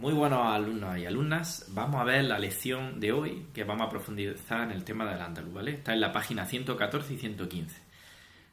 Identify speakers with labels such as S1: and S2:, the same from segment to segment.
S1: Muy buenos alumnos y alumnas. Vamos a ver la lección de hoy, que vamos a profundizar en el tema del Andaluz, ¿vale? Está en la página 114 y 115.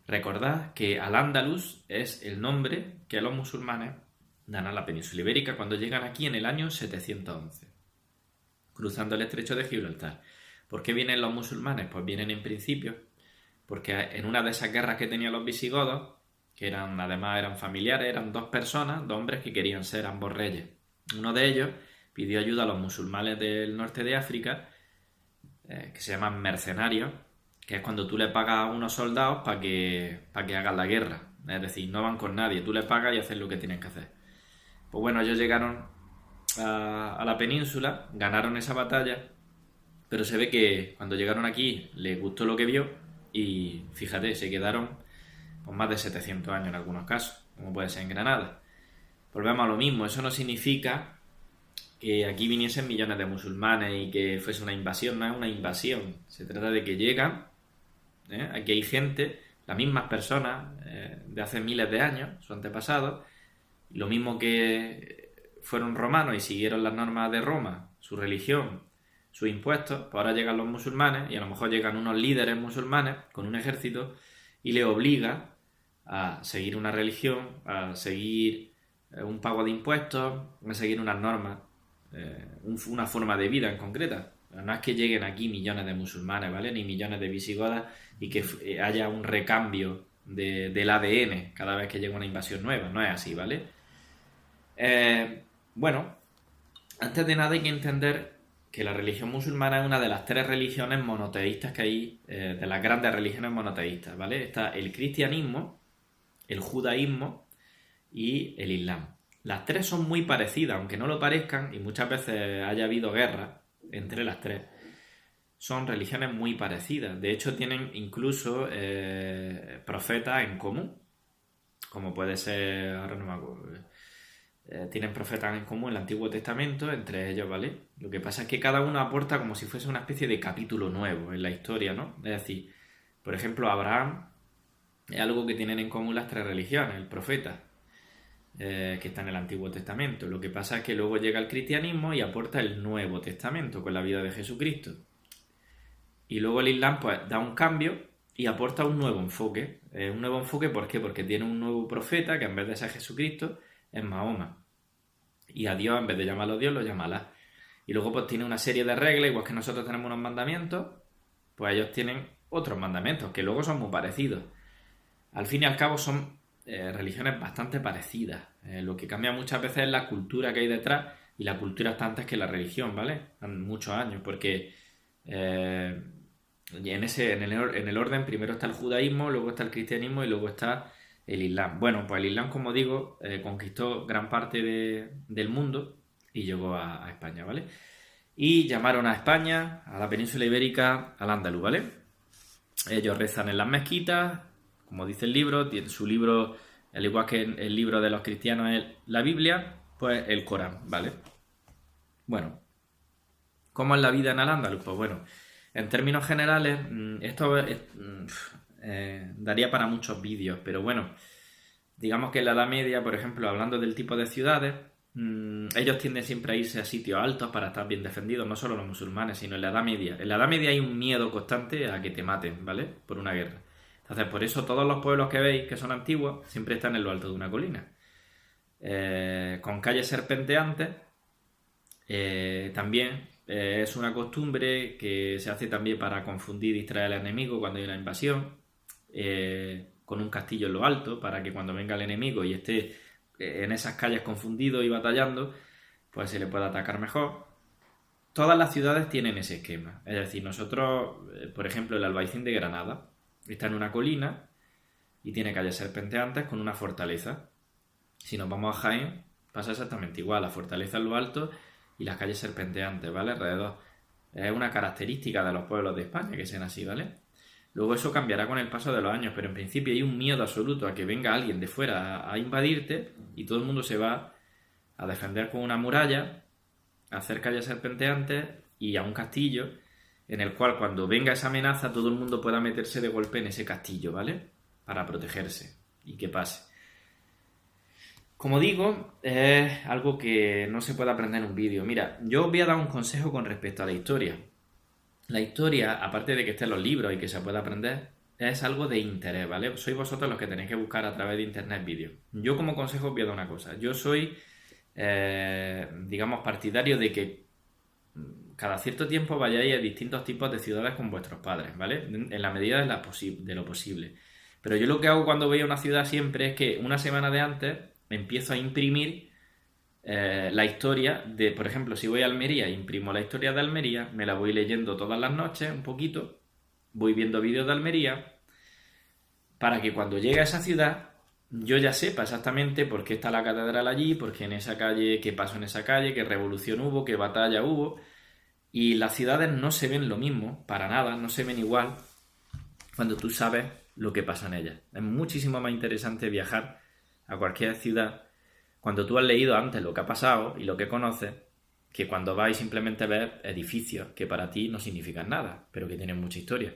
S1: Recordad que Al-Ándalus es el nombre que los musulmanes dan a la península ibérica cuando llegan aquí en el año 711, cruzando el estrecho de Gibraltar. ¿Por qué vienen los musulmanes? Pues vienen en principio porque en una de esas guerras que tenían los visigodos, que además eran familiares, eran dos personas, dos hombres que querían ser ambos reyes. Uno de ellos pidió ayuda a los musulmanes del norte de África, que se llaman mercenarios, que es cuando tú le pagas a unos soldados para que hagan la guerra. Es decir, no van con nadie, tú les pagas y hacen lo que tienen que hacer. Pues bueno, ellos llegaron a la península, ganaron esa batalla, pero se ve que cuando llegaron aquí les gustó lo que vio y fíjate, se quedaron pues, más de 700 años en algunos casos, como puede ser en Granada. Volvemos a lo mismo, eso no significa que aquí viniesen millones de musulmanes y que fuese una invasión, no es una invasión, se trata de que llegan, aquí hay gente, las mismas personas de hace miles de años, sus antepasados, lo mismo que fueron romanos y siguieron las normas de Roma, su religión, sus impuestos, pues ahora llegan los musulmanes y a lo mejor llegan unos líderes musulmanes con un ejército y le obliga a seguir una religión, a seguir un pago de impuestos, a seguir unas normas, una forma de vida en concreta. No es que lleguen aquí millones de musulmanes, ¿vale? Ni millones de visigodas y que haya un recambio del ADN cada vez que llega una invasión nueva. No es así, ¿vale? Bueno, antes de nada hay que entender que la religión musulmana es una de las tres religiones monoteístas que hay, de las grandes religiones monoteístas, ¿vale? Está el cristianismo, el judaísmo y el islam. Las tres son muy parecidas, aunque no lo parezcan, y muchas veces haya habido guerra entre las tres. Son religiones muy parecidas. De hecho, tienen incluso profetas en común, como puede ser, ahora no me acuerdo, tienen profetas en común en el Antiguo Testamento, entre ellos, ¿vale? Lo que pasa es que cada uno aporta como si fuese una especie de capítulo nuevo en la historia, ¿no? Es decir, por ejemplo, Abraham es algo que tienen en común las tres religiones, el profeta, que está en el Antiguo Testamento. Lo que pasa es que luego llega el cristianismo y aporta el Nuevo Testamento con la vida de Jesucristo. Y luego el Islam pues da un cambio y aporta un nuevo enfoque. Un nuevo enfoque, ¿por qué? Porque tiene un nuevo profeta que en vez de ser Jesucristo es Mahoma. Y a Dios, en vez de llamarlo Dios, lo llama Alá. Y luego pues tiene una serie de reglas, igual que nosotros tenemos unos mandamientos, pues ellos tienen otros mandamientos, que luego son muy parecidos. Al fin y al cabo son religiones bastante parecidas. Lo que cambia muchas veces es la cultura que hay detrás, y la cultura está antes que la religión, ¿vale? Han muchos años, porque en el orden primero está el judaísmo, luego está el cristianismo y luego está el Islam. Bueno, pues el Islam, como digo, conquistó gran parte del mundo y llegó a España, ¿vale? Y llamaron a España, a la península ibérica, al Andaluz, ¿vale? Ellos rezan en las mezquitas, como dice el libro, tiene su libro, al igual que el libro de los cristianos es la Biblia, pues el Corán, ¿vale? Bueno, ¿cómo es la vida en Al-Ándalus? Pues bueno, en términos generales, esto daría para muchos vídeos, pero bueno, digamos que en la Edad Media, por ejemplo, hablando del tipo de ciudades, ellos tienden siempre a irse a sitios altos para estar bien defendidos, no solo los musulmanes, sino en la Edad Media. En la Edad Media hay un miedo constante a que te maten, ¿vale? Por una guerra. Entonces, por eso todos los pueblos que veis que son antiguos siempre están en lo alto de una colina. Con calles serpenteantes, también es una costumbre que se hace también para confundir y distraer al enemigo cuando hay una invasión, con un castillo en lo alto, para que cuando venga el enemigo y esté en esas calles confundido y batallando, pues se le pueda atacar mejor. Todas las ciudades tienen ese esquema. Es decir, nosotros, por ejemplo, el Albaicín de Granada está en una colina y tiene calles serpenteantes con una fortaleza. Si nos vamos a Jaén, pasa exactamente igual. La fortaleza en lo alto y las calles serpenteantes, ¿vale? Alrededor. Es una característica de los pueblos de España que sean así, ¿vale? Luego eso cambiará con el paso de los años, pero en principio hay un miedo absoluto a que venga alguien de fuera a invadirte y todo el mundo se va a defender con una muralla, a hacer calles serpenteantes y a un castillo en el cual cuando venga esa amenaza todo el mundo pueda meterse de golpe en ese castillo, ¿vale? Para protegerse y que pase. Como digo, es algo que no se puede aprender en un vídeo. Mira, yo os voy a dar un consejo con respecto a la historia. La historia, aparte de que esté en los libros y que se pueda aprender, es algo de interés, ¿vale? Sois vosotros los que tenéis que buscar a través de internet vídeos. Yo como consejo os voy a dar una cosa. Yo soy, digamos, partidario de que cada cierto tiempo vayáis a distintos tipos de ciudades con vuestros padres, ¿vale? En la medida de lo posible. Pero yo lo que hago cuando voy a una ciudad siempre es que una semana de antes empiezo a imprimir la historia de, por ejemplo, si voy a Almería, imprimo la historia de Almería, me la voy leyendo todas las noches un poquito, voy viendo vídeos de Almería, para que cuando llegue a esa ciudad yo ya sepa exactamente por qué está la catedral allí, por qué en esa calle, qué pasó en esa calle, qué revolución hubo, qué batalla hubo. Y las ciudades no se ven lo mismo, para nada, no se ven igual cuando tú sabes lo que pasa en ellas. Es muchísimo más interesante viajar a cualquier ciudad cuando tú has leído antes lo que ha pasado y lo que conoces, que cuando vas y simplemente ves edificios que para ti no significan nada, pero que tienen mucha historia.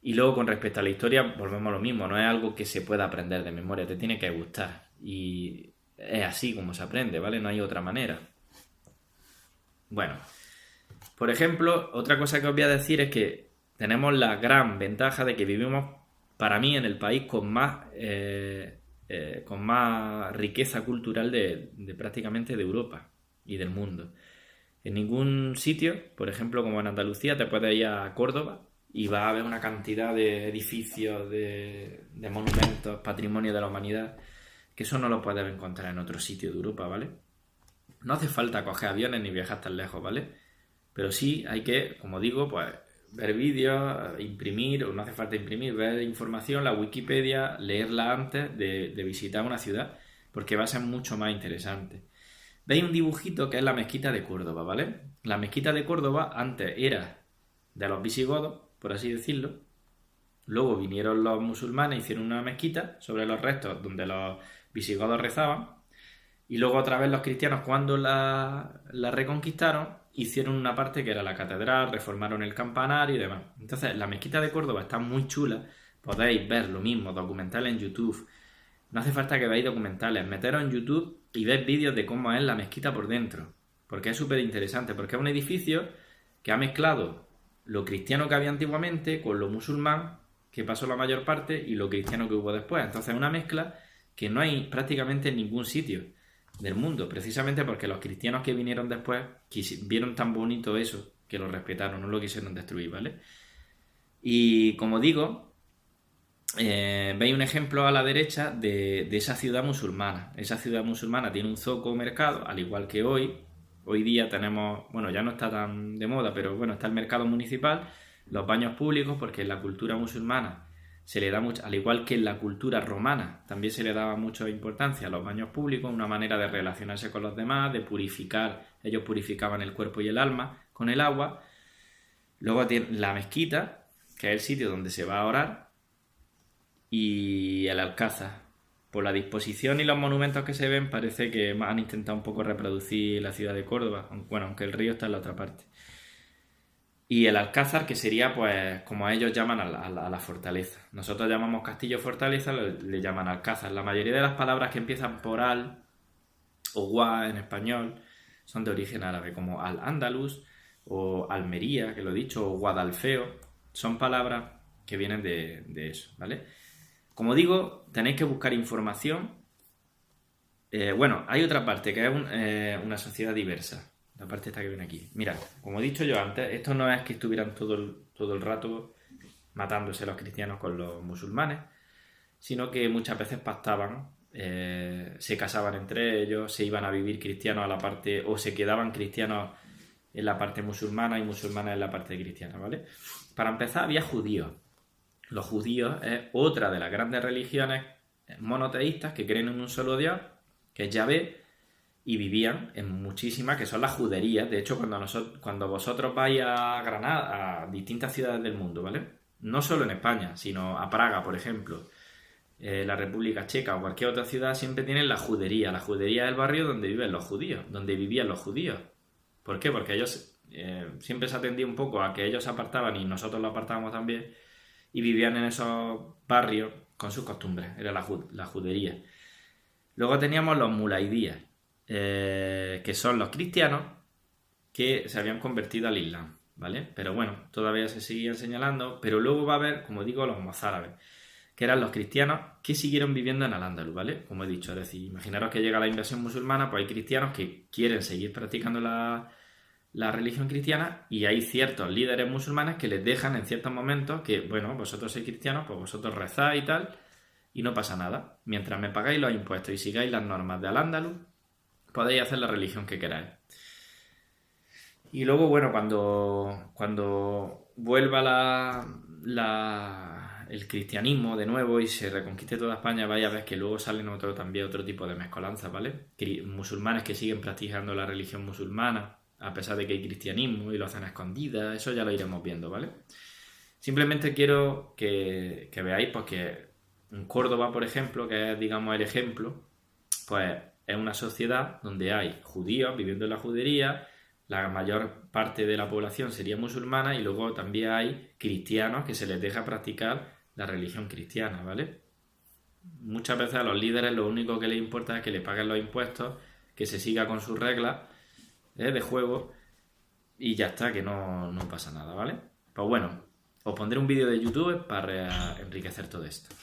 S1: Y luego con respecto a la historia, volvemos a lo mismo, no es algo que se pueda aprender de memoria, te tiene que gustar. Y es así como se aprende, ¿vale? No hay otra manera. Bueno, por ejemplo, otra cosa que os voy a decir es que tenemos la gran ventaja de que vivimos, para mí, en el país con más riqueza cultural de prácticamente de Europa y del mundo. En ningún sitio, por ejemplo, como en Andalucía, te puedes ir a Córdoba y vas a ver una cantidad de edificios, de monumentos, patrimonio de la humanidad, que eso no lo puedes encontrar en otro sitio de Europa, ¿vale? No hace falta coger aviones ni viajar tan lejos, ¿vale? Pero sí hay que, como digo, pues ver vídeos, imprimir, o no hace falta imprimir, ver información, la Wikipedia, leerla antes de visitar una ciudad, porque va a ser mucho más interesante. Veis un dibujito que es la mezquita de Córdoba, ¿vale? La mezquita de Córdoba antes era de los visigodos, por así decirlo. Luego vinieron los musulmanes, hicieron una mezquita sobre los restos donde los visigodos rezaban. Y luego otra vez los cristianos, cuando la reconquistaron, hicieron una parte que era la catedral, reformaron el campanario y demás. Entonces, la mezquita de Córdoba está muy chula. Podéis ver lo mismo, documentales en YouTube. No hace falta que veáis documentales. Meteros en YouTube y veis vídeos de cómo es la mezquita por dentro. Porque es súper interesante. Porque es un edificio que ha mezclado lo cristiano que había antiguamente con lo musulmán, que pasó la mayor parte, y lo cristiano que hubo después. Entonces, es una mezcla que no hay prácticamente en ningún sitio del mundo, precisamente porque los cristianos que vinieron después vieron tan bonito eso que lo respetaron, no lo quisieron destruir, ¿vale? Y como digo, veis un ejemplo a la derecha de esa ciudad musulmana. Esa ciudad musulmana tiene un zoco mercado, al igual que hoy día tenemos, bueno, ya no está tan de moda, pero bueno, está el mercado municipal, los baños públicos, porque en la cultura musulmana se le da mucho, al igual que en la cultura romana, también se le daba mucha importancia a los baños públicos, una manera de relacionarse con los demás, de purificar, ellos purificaban el cuerpo y el alma con el agua. Luego tiene la mezquita, que es el sitio donde se va a orar, y el alcázar. Por la disposición y los monumentos que se ven, parece que han intentado un poco reproducir la ciudad de Córdoba, bueno, aunque el río está en la otra parte. Y el alcázar, que sería, pues, como ellos llaman a la fortaleza. Nosotros llamamos castillo fortaleza, le llaman alcázar. La mayoría de las palabras que empiezan por al o gua en español son de origen árabe, como al-Ándalus o Almería, que lo he dicho, o Guadalfeo. Son palabras que vienen de eso, ¿vale? Como digo, tenéis que buscar información. Bueno, hay otra parte, que es una sociedad diversa. La parte esta que viene aquí. Mira, como he dicho yo antes, esto no es que estuvieran todo el rato matándose los cristianos con los musulmanes, sino que muchas veces pactaban, se casaban entre ellos, se iban a vivir cristianos a la parte, o se quedaban cristianos en la parte musulmana y musulmanas en la parte cristiana, ¿vale? Para empezar, había judíos. Los judíos es otra de las grandes religiones monoteístas que creen en un solo Dios, que es Yahvé, y vivían en muchísimas, que son las juderías. De hecho, cuando vosotros vais a Granada, a distintas ciudades del mundo, ¿vale? No solo en España, sino a Praga, por ejemplo, la República Checa o cualquier otra ciudad, siempre tienen la judería. La judería es el barrio donde viven los judíos, donde vivían los judíos. ¿Por qué? Porque ellos siempre se atendía un poco a que ellos se apartaban y nosotros lo apartábamos también, y vivían en esos barrios con sus costumbres. Era la judería. Luego teníamos los mulaidíes, que son los cristianos que se habían convertido al Islam, ¿vale? Pero bueno, todavía se seguían señalando, pero luego va a haber, como digo, los mozárabes, que eran los cristianos que siguieron viviendo en Al-Ándalus, ¿vale? Como he dicho, es decir, imaginaros que llega la invasión musulmana, pues hay cristianos que quieren seguir practicando la religión cristiana y hay ciertos líderes musulmanes que les dejan en ciertos momentos que, bueno, vosotros sois cristianos, pues vosotros rezáis y tal, y no pasa nada. Mientras me pagáis los impuestos y sigáis las normas de Al-Ándalus, podéis hacer la religión que queráis. Y luego, bueno, cuando vuelva el cristianismo de nuevo y se reconquiste toda España, vais a ver que luego salen también otro tipo de mezcolanzas, ¿vale? Musulmanes que siguen practicando la religión musulmana, a pesar de que hay cristianismo y lo hacen a escondidas, eso ya lo iremos viendo, ¿vale? Simplemente quiero que veáis, pues, que en Córdoba, por ejemplo, que es, digamos, el ejemplo, pues es una sociedad donde hay judíos viviendo en la judería, la mayor parte de la población sería musulmana y luego también hay cristianos que se les deja practicar la religión cristiana, ¿vale? Muchas veces a los líderes lo único que les importa es que le paguen los impuestos, que se siga con sus reglas de juego y ya está, que no pasa nada, ¿vale? Pues bueno, os pondré un vídeo de YouTube para enriquecer todo esto.